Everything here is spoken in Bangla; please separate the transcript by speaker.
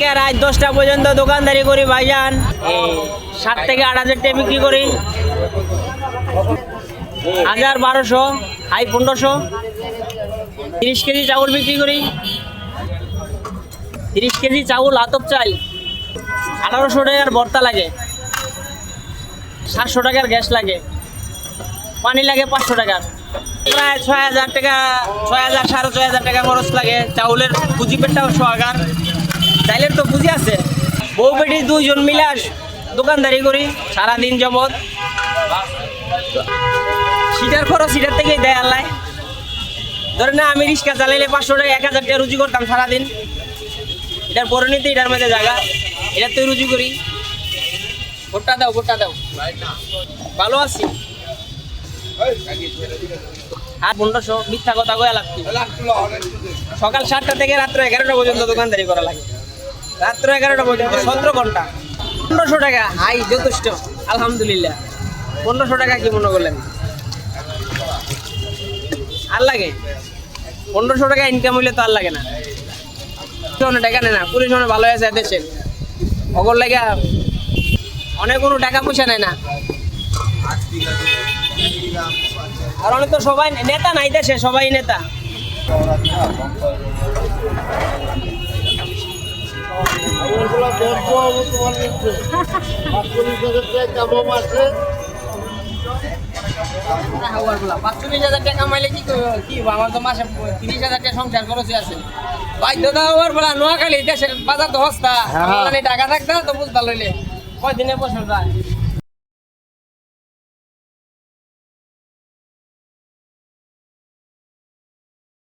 Speaker 1: থেকে রাত 10টা পর্যন্ত দোকানদারি করি ভাইজান। 7 থেকে 8,000 টাকা বিক্রি করি, 1,000, 1,200, হাই 1,500। 30 কেজি চাউল বিক্রি করি, 30 কেজি চাউল আতপ চাল 1,800 টাকার ভর্তা লাগে, 700 টাকার গ্যাস লাগে, পানি লাগে 500 টাকার, প্রায় 6,000 টাকা, 6,000, 6,500 টাকা খরচ লাগে। চাউলের পুঁজি পেটটাও সোয়াগার, চাইলের তো পুঁজি আছে। বউ বেটি 2 জন মিলে দোকানদারি করি সারাদিন যাবৎ। সিটার খরচ সিটার থেকেই দেয় আল্লাহ। ধরে না আমি রিক্সা চালাইলে 500 টাকা 1,000 টাকা রুজি করতাম সারাদিন। এটার পরিণতি এটার মধ্যে জায়গা, এটার তুই রুজি করি। ভোটটা দাও, ভোটটা দাও, ভালো আছি। আর 1,500 মিথ্যা কথা কয়া লাগছে। সকাল 7টা থেকে রাত্র 11টা পর্যন্ত দোকানদারি করা লাগে, রাত্র 11টা পর্যন্ত 17 ঘন্টা। 1,500 টাকা হাই যথেষ্ট, আলহামদুলিল্লাহ। 1,500 টাকা কি মনে করলেন আর লাগে? 1,500 টাকা ইনকাম হইলে তো আর লাগে না। টাকা নেয় না, পুলিশ মনে ভালো আছে দেশের, অগর লাগে অনেক কোনো টাকা পয়সা নেয় না। আর অনেক তো সবাই নেতা নাই দেশে, সবাই নেতা। কামাইলে কি আমার তো মাসে 30,000 টাকা সংসার খরচে আছে। বাধ্যতা হওয়ার বলা নোয়াখালী দেশের বাজার তো হস্তা, টাকা থাকতো তো বুঝতে লইলে কয়দিনে বছর যায়।